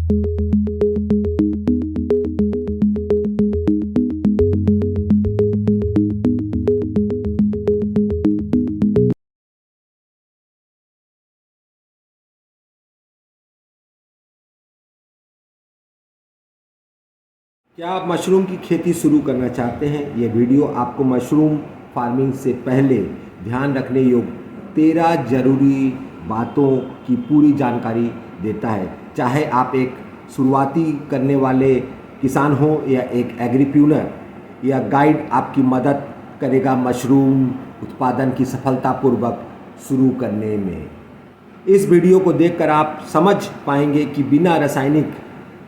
क्या आप मशरूम की खेती शुरू करना चाहते हैं? ये वीडियो आपको मशरूम फार्मिंग से पहले ध्यान रखने योग्य 13 ज़रूरी बातों की पूरी जानकारी देता है। चाहे आप एक शुरुआती करने वाले किसान हो या एक एग्रीप्रेन्योर, यह गाइड आपकी मदद करेगा मशरूम उत्पादन की सफलतापूर्वक शुरू करने में। इस वीडियो को देखकर आप समझ पाएंगे कि बिना रासायनिक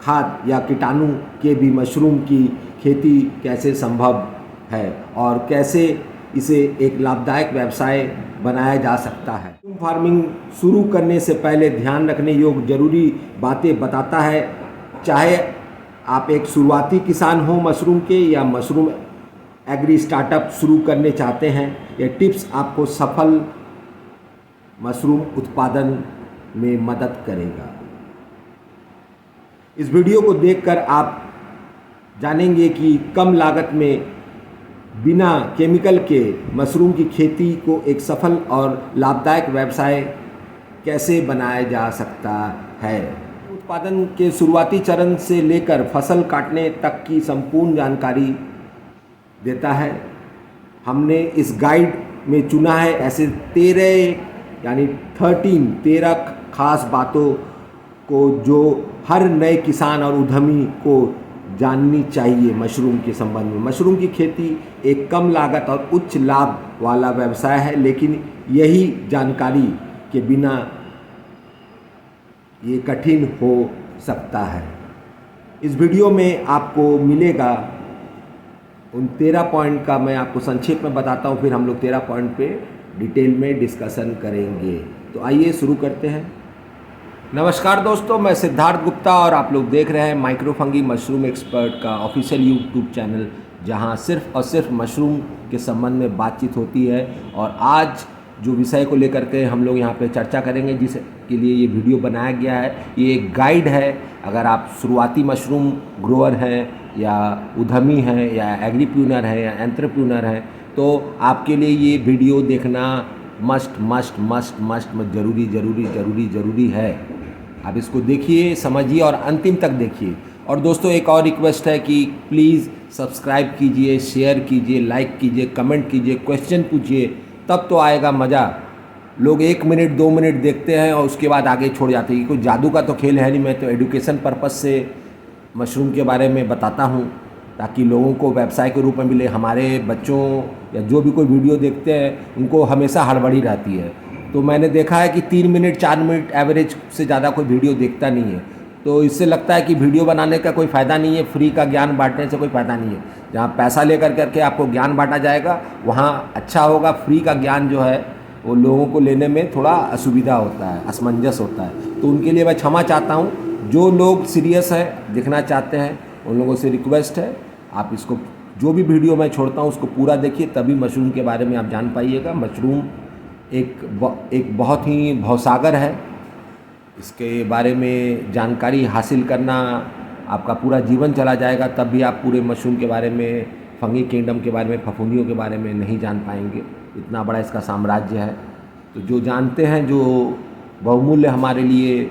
खाद या कीटाणु के भी मशरूम की खेती कैसे संभव है और कैसे इसे एक लाभदायक व्यवसाय बनाया जा सकता है। मशरूम फार्मिंग शुरू करने से पहले ध्यान रखने योग्य ज़रूरी बातें बताता है। चाहे आप एक शुरुआती किसान हो मशरूम के या मशरूम एग्री स्टार्टअप शुरू करने चाहते हैं, यह टिप्स आपको सफल मशरूम उत्पादन में मदद करेगा। इस वीडियो को देखकर आप जानेंगे कि कम लागत में बिना केमिकल के मशरूम की खेती को एक सफल और लाभदायक व्यवसाय कैसे बनाया जा सकता है। उत्पादन के शुरुआती चरण से लेकर फसल काटने तक की संपूर्ण जानकारी देता है। हमने इस गाइड में चुना है ऐसे 13 खास बातों को जो हर नए किसान और उद्यमी को जाननी चाहिए मशरूम के संबंध में। मशरूम की खेती एक कम लागत और उच्च लाभ वाला व्यवसाय है, लेकिन यही जानकारी के बिना ये कठिन हो सकता है। इस वीडियो में आपको मिलेगा उन 13 पॉइंट का मैं आपको संक्षेप में बताता हूँ, फिर हम लोग 13 पॉइंट पे डिटेल में डिस्कशन करेंगे। तो आइए शुरू करते हैं। नमस्कार दोस्तों, मैं सिद्धार्थ गुप्ता और आप लोग देख रहे हैं माइक्रोफंगी मशरूम एक्सपर्ट का ऑफिशियल यूट्यूब चैनल, जहां सिर्फ और सिर्फ मशरूम के संबंध में बातचीत होती है। और आज जो विषय को लेकर के हम लोग यहां पे चर्चा करेंगे, जिसके लिए ये वीडियो बनाया गया है, ये एक गाइड है। अगर आप शुरुआती मशरूम ग्रोअर हैं या उद्यमी हैं या एग्रीप्रेन्योर हैं या एंटरप्रेन्योर हैं, तो आपके लिए ये वीडियो देखना मस्ट ज़रूरी है। आप इसको देखिए, समझिए और अंतिम तक देखिए। और दोस्तों एक और रिक्वेस्ट है कि प्लीज़ सब्सक्राइब कीजिए, शेयर कीजिए, लाइक कीजिए, कमेंट कीजिए, क्वेश्चन पूछिए, तब तो आएगा मज़ा। लोग 1 मिनट 2 मिनट देखते हैं और उसके बाद आगे छोड़ जाते हैं। कोई जादू का तो खेल है नहीं। मैं तो एजुकेशन पर्पज़ से मशरूम के बारे में बताता हूँ ताकि लोगों को व्यवसाय के रूप में मिले। हमारे बच्चों या जो भी कोई वीडियो देखते हैं उनको हमेशा हड़बड़ी रहती है। तो मैंने देखा है कि 3 मिनट 4 मिनट एवरेज से ज़्यादा कोई वीडियो देखता नहीं है। तो इससे लगता है कि वीडियो बनाने का कोई फ़ायदा नहीं है, फ्री का ज्ञान बांटने से कोई फ़ायदा नहीं है। जहाँ पैसा लेकर करके आपको ज्ञान बांटा जाएगा वहाँ अच्छा होगा। फ्री का ज्ञान जो है वो लोगों को लेने में थोड़ा असुविधा होता है, असमंजस होता है। तो उनके लिए मैं क्षमा चाहता हूँ। जो लोग सीरियस है, देखना चाहते हैं, उन लोगों से रिक्वेस्ट है आप इसको, जो भी वीडियो मैं छोड़ता हूँ उसको पूरा देखिए, तभी मशरूम के बारे में आप जान पाइएगा। मशरूम एक बहुत ही भवसागर है। इसके बारे में जानकारी हासिल करना आपका पूरा जीवन चला जाएगा, तब भी आप पूरे मशरूम के बारे में, फंगी किंगडम के बारे में, फफूंदियों के बारे में नहीं जान पाएंगे। इतना बड़ा इसका साम्राज्य है। तो जो जानते हैं, जो बहुमूल्य हमारे लिए,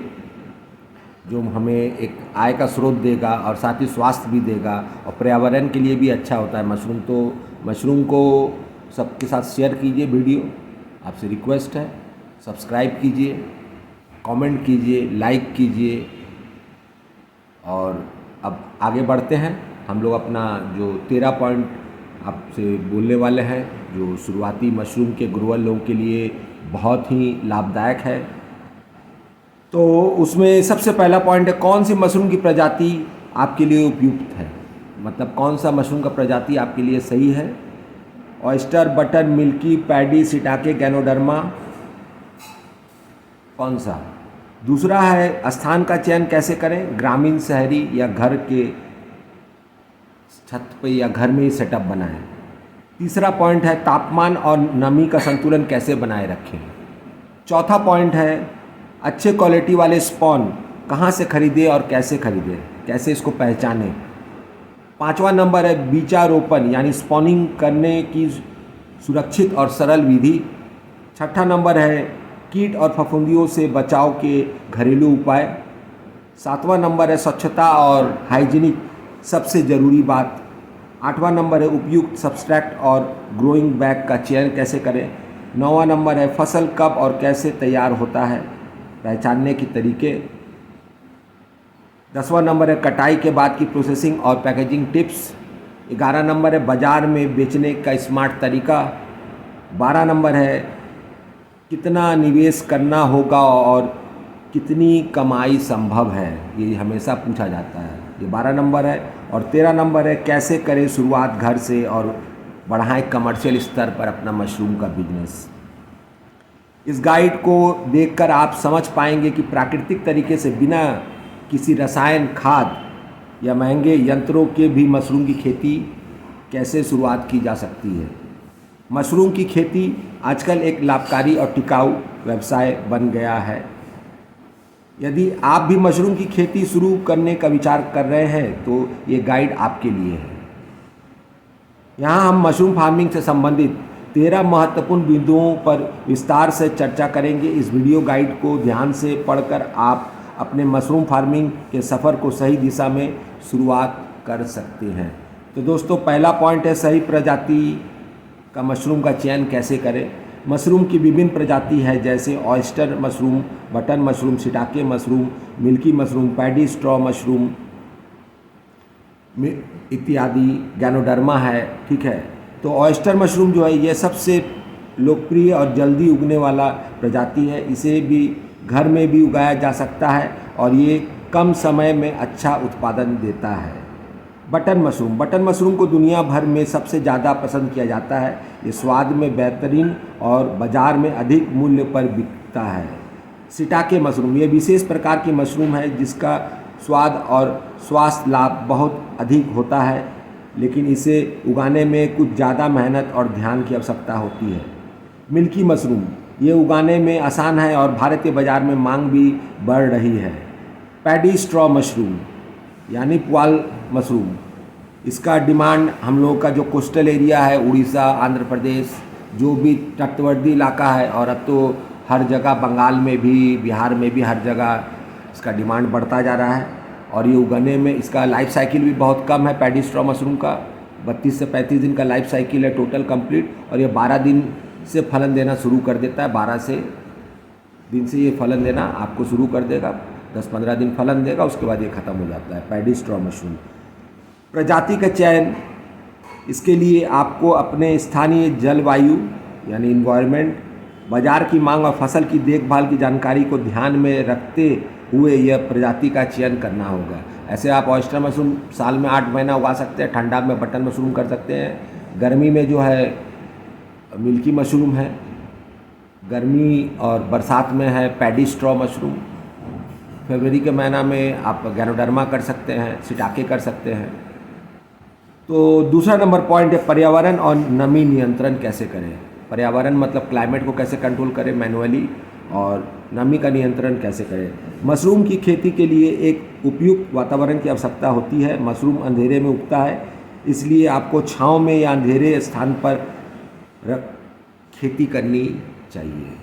जो हमें एक आय का स्रोत देगा और साथ ही स्वास्थ्य भी देगा और पर्यावरण के लिए भी अच्छा होता है मशरूम। तो मशरूम को सबके साथ शेयर कीजिए वीडियो, आपसे रिक्वेस्ट है। सब्सक्राइब कीजिए, कमेंट कीजिए, लाइक कीजिए। और अब आगे बढ़ते हैं। हम लोग अपना जो 13 पॉइंट आपसे बोलने वाले हैं, जो शुरुआती मशरूम के ग्रोअर लोगों के लिए बहुत ही लाभदायक है। तो उसमें सबसे पहला पॉइंट है, कौन सी मशरूम की प्रजाति आपके लिए उपयुक्त है। मतलब कौन सा मशरूम का प्रजाति आपके लिए सही है। Oyster, button, milky, paddy, shiitake, ganoderma, कौन सा। दूसरा है, स्थान का चयन कैसे करें, ग्रामीण, शहरी या घर के छत पे या घर में ही सेटअप बनाएं। तीसरा पॉइंट है, तापमान और नमी का संतुलन कैसे बनाए रखें। चौथा पॉइंट है, अच्छे क्वालिटी वाले स्पॉन कहाँ से खरीदे और कैसे खरीदे, कैसे इसको पहचानें। 5वां नंबर है बीजारोपण यानी स्पॉनिंग करने की सुरक्षित और सरल विधि। 6ठा नंबर है कीट और फफूंदियों से बचाव के घरेलू उपाय। 7वां नंबर है स्वच्छता और हाइजीनिक सबसे ज़रूरी बात। 8वां नंबर है उपयुक्त सब्सट्रैक्ट और ग्रोइंग बैग का चयन कैसे करें। 9वां नंबर है फसल कब और कैसे तैयार होता है, पहचानने के तरीके। 10वां नंबर है कटाई के बाद की प्रोसेसिंग और पैकेजिंग टिप्स। 11 नंबर है बाज़ार में बेचने का स्मार्ट तरीका। 12 नंबर है कितना निवेश करना होगा और कितनी कमाई संभव है, ये हमेशा पूछा जाता है, ये 12 नंबर है। और 13 नंबर है कैसे करें शुरुआत घर से और बढ़ाएं कमर्शियल स्तर पर अपना मशरूम का बिजनेस। इस गाइड को देखकर आप समझ पाएंगे कि प्राकृतिक तरीके से बिना किसी रसायन खाद या महंगे यंत्रों के भी मशरूम की खेती कैसे शुरुआत की जा सकती है। मशरूम की खेती आजकल एक लाभकारी और टिकाऊ व्यवसाय बन गया है। यदि आप भी मशरूम की खेती शुरू करने का विचार कर रहे हैं तो ये गाइड आपके लिए है। यहाँ हम मशरूम फार्मिंग से संबंधित 13 महत्वपूर्ण बिंदुओं पर विस्तार से चर्चा करेंगे। इस वीडियो गाइड को ध्यान से पढ़कर आप अपने मशरूम फार्मिंग के सफ़र को सही दिशा में शुरुआत कर सकते हैं। तो दोस्तों पहला पॉइंट है सही प्रजाति का मशरूम का चयन कैसे करें। मशरूम की विभिन्न प्रजाति है जैसे oyster mushroom, button mushroom, shiitake mushroom, milky mushroom, paddy straw mushroom इत्यादि, गैनोडर्मा है, ठीक है। तो ऑयस्टर मशरूम जो है ये सबसे लोकप्रिय और जल्दी उगने वाला प्रजाति है। इसे भी घर में भी उगाया जा सकता है और ये कम समय में अच्छा उत्पादन देता है। बटन मशरूम को दुनिया भर में सबसे ज़्यादा पसंद किया जाता है। ये स्वाद में बेहतरीन और बाज़ार में अधिक मूल्य पर बिकता है। शिटाके मशरूम ये विशेष प्रकार की मशरूम है जिसका स्वाद और स्वास्थ्य लाभ बहुत अधिक होता है, लेकिन इसे उगाने में कुछ ज़्यादा मेहनत और ध्यान की आवश्यकता होती है। मिल्की मशरूम ये उगाने में आसान है और भारतीय बाज़ार में मांग भी बढ़ रही है। पैडी स्ट्रॉ मशरूम यानी पुआल मशरूम, इसका डिमांड हम लोग का जो कोस्टल एरिया है, उड़ीसा, आंध्र प्रदेश, जो भी तटवर्ती इलाका है, और अब तो हर जगह बंगाल में भी, बिहार में भी हर जगह इसका डिमांड बढ़ता जा रहा है। और ये उगाने में इसका लाइफ साइकिल भी बहुत कम है। पैडी स्ट्रॉ मशरूम का 32 से 35 दिन का लाइफ साइकिल है टोटल कंप्लीट, और ये 12 दिन से फलन देना शुरू कर देता है। 12 दिन से ये फलन देना आपको शुरू कर देगा, 10-15 दिन फलन देगा, उसके बाद ये ख़त्म हो जाता है। पैडी स्ट्रॉ मशरूम प्रजाति का चयन, इसके लिए आपको अपने स्थानीय जलवायु यानी इन्वायरमेंट, बाज़ार की मांग और फसल की देखभाल की जानकारी को ध्यान में रखते हुए यह प्रजाति का चयन करना होगा। ऐसे आप ऑयस्टर मशरूम साल में 8 महीना उगा सकते हैं, ठंडा में बटन मशरूम कर सकते हैं, गर्मी में जो है मिल्की मशरूम है, गर्मी और बरसात में है पैडी स्ट्रॉ मशरूम, फरवरी के महीना में आप गैनोडर्मा कर सकते हैं, शिटाके कर सकते हैं। तो दूसरा नंबर पॉइंट है पर्यावरण और नमी नियंत्रण कैसे करें। पर्यावरण मतलब क्लाइमेट को कैसे कंट्रोल करें मैनुअली, और नमी का नियंत्रण कैसे करें। मशरूम की खेती के लिए एक उपयुक्त वातावरण की आवश्यकता होती है। मशरूम अंधेरे में उगता है, इसलिए आपको छांव में या अंधेरे स्थान पर खेती करनी चाहिए,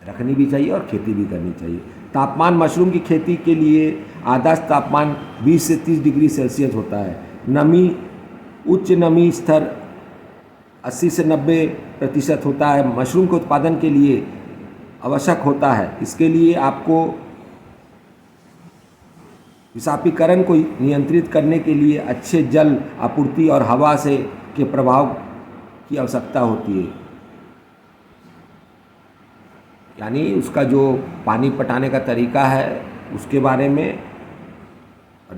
रखनी भी चाहिए और खेती भी करनी चाहिए। तापमान मशरूम की खेती के लिए आदर्श तापमान 20 से 30 डिग्री सेल्सियस होता है। नमी, उच्च नमी स्तर 80 से 90% होता है। मशरूम के उत्पादन के लिए आवश्यक होता है। इसके लिए आपको विषापीकरण को नियंत्रित करने के लिए अच्छे जल आपूर्ति और हवा से के प्रभाव की आवश्यकता होती है, यानी उसका जो पानी पटाने का तरीका है उसके बारे में,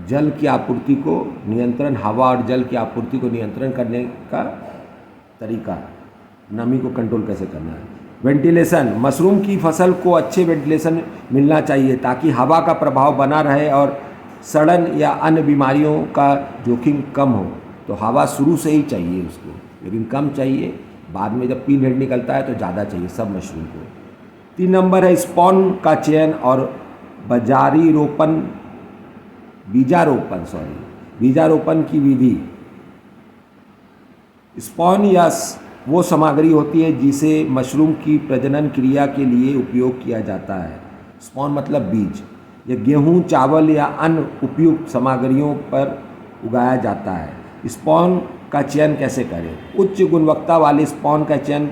जल की आपूर्ति को नियंत्रण, हवा और जल की आपूर्ति को नियंत्रण करने का तरीका, नमी को कंट्रोल कैसे करना है। वेंटिलेशन, मशरूम की फसल को अच्छे वेंटिलेशन मिलना चाहिए ताकि हवा का प्रभाव बना रहे और सड़न या अन्य बीमारियों का जोखिम कम हो। तो हवा शुरू से ही चाहिए उसको, लेकिन कम चाहिए, बाद में जब पीन हेड निकलता है तो ज़्यादा चाहिए सब मशरूम को। 3 नंबर है स्पॉन का चयन और बीजारोपण की विधि। स्पॉन या वो सामग्री होती है जिसे मशरूम की प्रजनन क्रिया के लिए उपयोग किया जाता है। स्पॉन मतलब बीज। यह गेहूं, चावल या अन्य उपयुक्त सामग्रियों पर उगाया जाता है। स्पॉन का चयन कैसे करें? उच्च गुणवत्ता वाले स्पॉन का चयन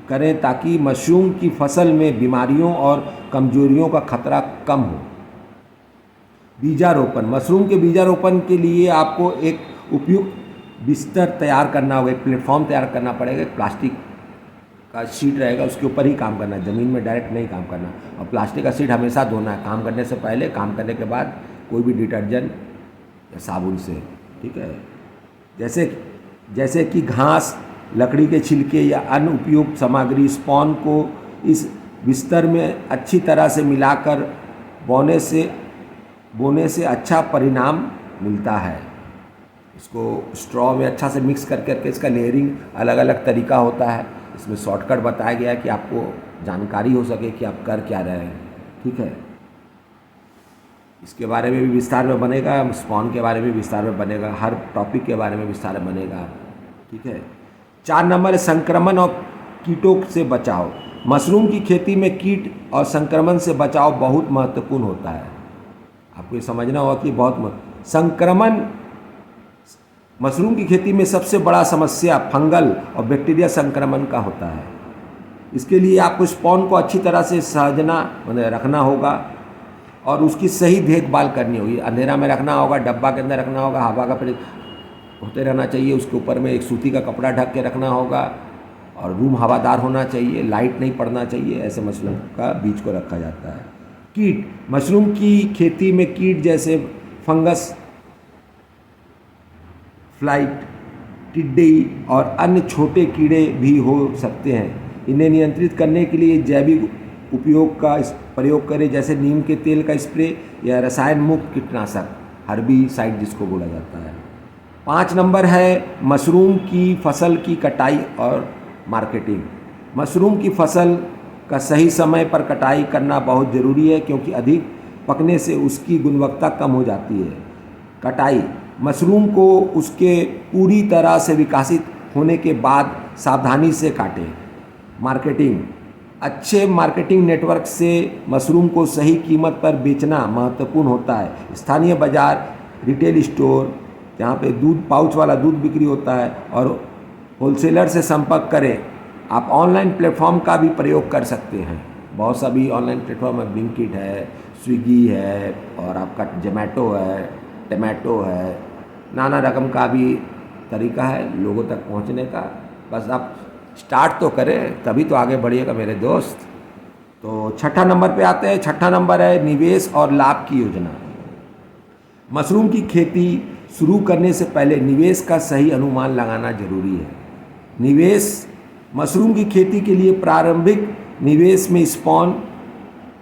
करें ताकि मशरूम की फसल में बीमारियों और कमजोरियों का खतरा कम हो। बीजारोपण। मशरूम के बीजारोपण के लिए आपको एक उपयुक्त बिस्तर तैयार करना होगा, एक प्लेटफॉर्म तैयार करना पड़ेगा। प्लास्टिक का शीट रहेगा, उसके ऊपर ही काम करना है, ज़मीन में डायरेक्ट नहीं काम करना। और प्लास्टिक का शीट हमेशा धोना है, काम करने से पहले, काम करने के बाद कोई भी डिटर्जेंट या साबुन से, ठीक है। जैसे कि घास, लकड़ी के छिलके या अन्य उपयुक्त सामग्री स्पॉन को इस बिस्तर में अच्छी तरह से मिलाकर बोने से अच्छा परिणाम मिलता है। इसको स्ट्रॉ में अच्छा से मिक्स करके इसका लेयरिंग अलग अलग तरीका होता है। इसमें शॉर्टकट बताया गया है कि आपको जानकारी हो सके कि आप कर क्या रहे हैं, ठीक है। इसके बारे में भी विस्तार में बनेगा, स्पॉन के बारे में विस्तार में बनेगा, हर टॉपिक के बारे में विस्तार में बनेगा, ठीक है। 4 नंबर है संक्रमण और कीटों से बचाव। मशरूम की खेती में कीट और संक्रमण से बचाव बहुत महत्वपूर्ण होता है। आपको ये समझना होगा कि संक्रमण, मशरूम की खेती में सबसे बड़ा समस्या फंगल और बैक्टीरिया संक्रमण का होता है। इसके लिए आपको स्पॉन को अच्छी तरह से रखना होगा और उसकी सही देखभाल करनी होगी। अंधेरा में रखना होगा, डब्बा के अंदर रखना होगा, हवा का प्रयोग होते रहना चाहिए। उसके ऊपर में एक सूती का कपड़ा ढक के रखना होगा और रूम हवादार होना चाहिए, लाइट नहीं पड़ना चाहिए। ऐसे मशरूम का बीज को रखा जाता है। कीट। मशरूम की खेती में कीट जैसे फंगस, फ्लाइट, टिड्डी और अन्य छोटे कीड़े भी हो सकते हैं। इन्हें नियंत्रित करने के लिए जैविक प्रयोग करें, जैसे नीम के तेल का स्प्रे या रसायन मुक्त कीटनाशक, हर्बिसाइड जिसको बोला जाता है। 5 नंबर है मशरूम की फसल की कटाई और मार्केटिंग। मशरूम की फसल का सही समय पर कटाई करना बहुत ज़रूरी है, क्योंकि अधिक पकने से उसकी गुणवत्ता कम हो जाती है। कटाई। मशरूम को उसके पूरी तरह से विकसित होने के बाद सावधानी से काटें। मार्केटिंग। अच्छे मार्केटिंग नेटवर्क से मशरूम को सही कीमत पर बेचना महत्वपूर्ण होता है। स्थानीय बाजार, रिटेल स्टोर जहाँ पे पाउच वाला दूध बिक्री होता है, और होलसेलर से संपर्क करें। आप ऑनलाइन प्लेटफॉर्म का भी प्रयोग कर सकते हैं। बहुत सा भी ऑनलाइन प्लेटफॉर्म है, ब्लिंकिट है, स्विगी है, और आपका जोमेटो है, टमाटो है, नाना रकम का भी तरीका है लोगों तक पहुंचने का। बस आप स्टार्ट तो करें, तभी तो आगे बढ़िएगा मेरे दोस्त। तो 6ठा नंबर पे आते हैं। 6ठा नंबर है निवेश और लाभ की योजना। मशरूम की खेती शुरू करने से पहले निवेश का सही अनुमान लगाना जरूरी है। निवेश। मशरूम की खेती के लिए प्रारंभिक निवेश में स्पॉन,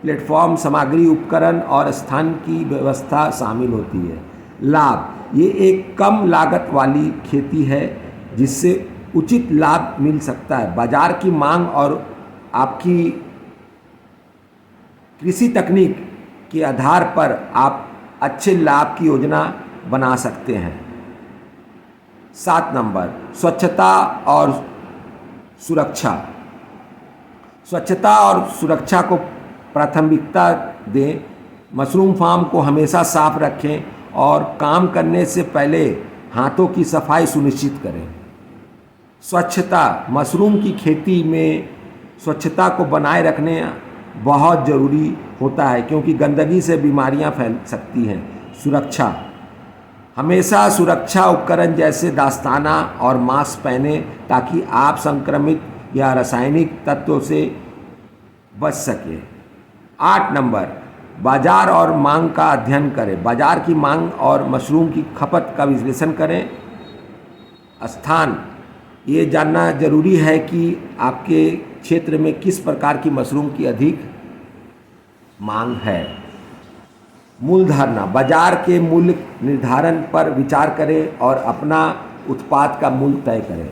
प्लेटफॉर्म, सामग्री, उपकरण और स्थान की व्यवस्था शामिल होती है। लाभ। ये एक कम लागत वाली खेती है जिससे उचित लाभ मिल सकता है। बाजार की मांग और आपकी कृषि तकनीक के आधार पर आप अच्छे लाभ की योजना बना सकते हैं। 7 नंबर स्वच्छता और सुरक्षा। स्वच्छता और सुरक्षा को प्राथमिकता दें। मशरूम फार्म को हमेशा साफ रखें और काम करने से पहले हाथों की सफाई सुनिश्चित करें। स्वच्छता। मशरूम की खेती में स्वच्छता को बनाए रखने बहुत ज़रूरी होता है, क्योंकि गंदगी से बीमारियां फैल सकती हैं। सुरक्षा। हमेशा सुरक्षा उपकरण जैसे दस्ताना और मास्क पहने ताकि आप संक्रमित या रासायनिक तत्वों से बच सकें। 8 नंबर बाजार और मांग का अध्ययन करें। बाजार की मांग और मशरूम की खपत का विश्लेषण करें। स्थान। ये जानना जरूरी है कि आपके क्षेत्र में किस प्रकार की मशरूम की अधिक मांग है। मूल्य धारणा। बाजार के मूल्य निर्धारण पर विचार करें और अपना उत्पाद का मूल्य तय करें।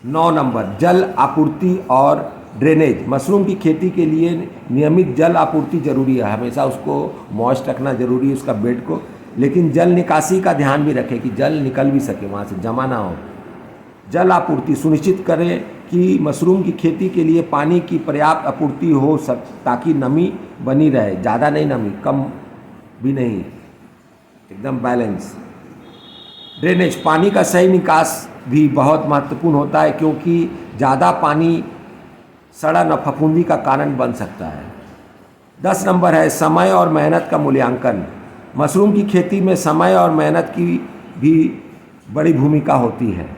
9 नंबर जल आपूर्ति और ड्रेनेज, मशरूम की खेती के लिए नियमित जल आपूर्ति जरूरी है, हमेशा उसको मॉइस्ट रखना जरूरी है उसका बेड को, लेकिन जल निकासी का ध्यान भी रखें कि जल निकल भी सके, वहाँ से जमा ना हो। जल आपूर्ति सुनिश्चित करें कि मशरूम की खेती के लिए पानी की पर्याप्त आपूर्ति हो ताकि नमी बनी रहे, ज़्यादा नहीं नमी, कम भी नहीं, एकदम बैलेंस। ड्रेनेज, पानी का सही निकास भी बहुत महत्वपूर्ण होता है क्योंकि ज़्यादा पानी सड़न और फफूंदी का कारण बन सकता है। 10 नंबर है समय और मेहनत का मूल्यांकन। मशरूम की खेती में समय और मेहनत की भी बड़ी भूमिका होती है।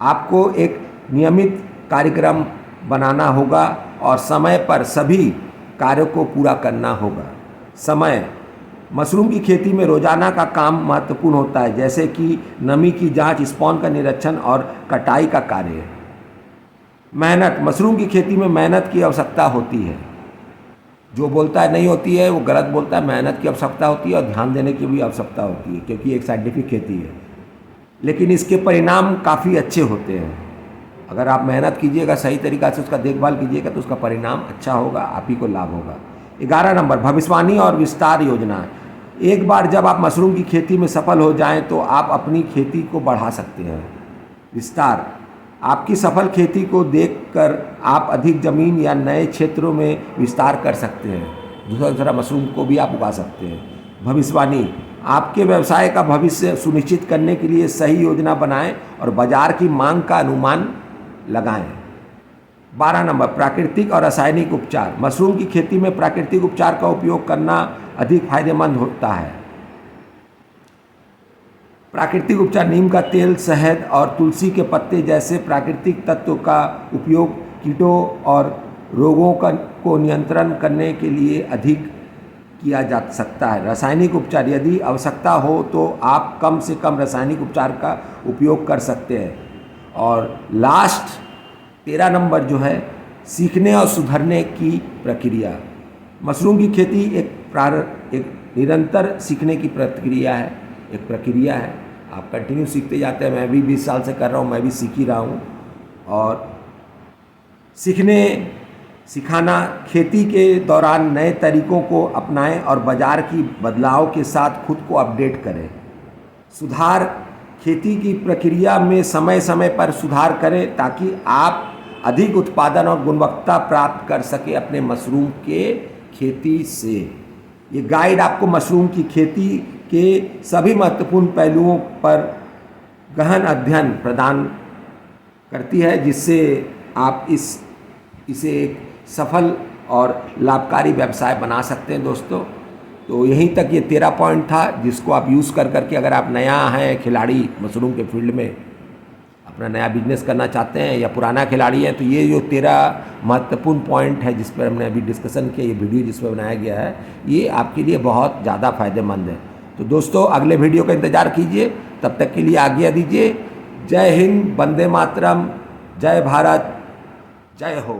आपको एक नियमित कार्यक्रम बनाना होगा और समय पर सभी कार्यों को पूरा करना होगा। समय, मशरूम की खेती में रोजाना का काम महत्वपूर्ण होता है, जैसे कि नमी की जांच, स्पॉन का निरीक्षण और कटाई का कार्य। मेहनत, मशरूम की खेती में मेहनत की आवश्यकता होती है, जो बोलता है नहीं होती है वो गलत बोलता है। मेहनत की आवश्यकता होती है और ध्यान देने की भी आवश्यकता होती है क्योंकि एक साइंटिफिक खेती है, लेकिन इसके परिणाम काफ़ी अच्छे होते हैं। अगर आप मेहनत कीजिएगा, सही तरीक़ा से उसका देखभाल कीजिएगा तो उसका परिणाम अच्छा होगा, आप ही को लाभ होगा। 11 नंबर, भविष्यवाणी और विस्तार योजना। एक बार जब आप मशरूम की खेती में सफल हो जाएं तो आप अपनी खेती को बढ़ा सकते हैं। विस्तार, आपकी सफल खेती को देखकर आप अधिक ज़मीन या नए क्षेत्रों में विस्तार कर सकते हैं, दूसरा मशरूम को भी आप उगा सकते हैं। भविष्यवाणी, आपके व्यवसाय का भविष्य सुनिश्चित करने के लिए सही योजना बनाएं और बाजार की मांग का अनुमान लगाएं। 12 नंबर, प्राकृतिक और रासायनिक उपचार। मशरूम की खेती में प्राकृतिक उपचार का उपयोग करना अधिक फायदेमंद होता है। प्राकृतिक उपचार, नीम का तेल, शहद और तुलसी के पत्ते जैसे प्राकृतिक तत्वों का उपयोग कीटों और रोगों को नियंत्रण करने के लिए अधिक किया जा सकता है। रासायनिक उपचार, यदि आवश्यकता हो तो आप कम से कम रासायनिक उपचार का उपयोग कर सकते हैं। और लास्ट 13 नंबर जो है, सीखने और सुधरने की प्रक्रिया। मशरूम की खेती एक निरंतर सीखने की प्रक्रिया है, एक प्रक्रिया है। आप कंटिन्यू सीखते जाते हैं, मैं भी 20 साल से कर रहा हूँ, मैं भी सीख ही रहा हूँ। और सिखाना, खेती के दौरान नए तरीकों को अपनाएं और बाजार की बदलाव के साथ खुद को अपडेट करें। सुधार, खेती की प्रक्रिया में समय समय पर सुधार करें ताकि आप अधिक उत्पादन और गुणवत्ता प्राप्त कर सके अपने मशरूम के खेती से। ये गाइड आपको मशरूम की खेती के सभी महत्वपूर्ण पहलुओं पर गहन अध्ययन प्रदान करती है, जिससे आप इसे एक सफल और लाभकारी व्यवसाय बना सकते हैं दोस्तों। तो यहीं तक ये 13 पॉइंट था जिसको आप यूज़ करके अगर आप नया हैं खिलाड़ी मशरूम के फील्ड में, अपना नया बिजनेस करना चाहते हैं या पुराना खिलाड़ी हैं, तो ये जो 13 महत्वपूर्ण पॉइंट है जिस पर हमने अभी डिस्कशन किया, ये वीडियो जिस पर बनाया गया है, ये आपके लिए बहुत ज़्यादा फायदेमंद है। तो दोस्तों अगले वीडियो का इंतज़ार कीजिए, तब तक के लिए आज्ञा दीजिए। जय हिंद, वंदे मातरम, जय भारत, जय हो।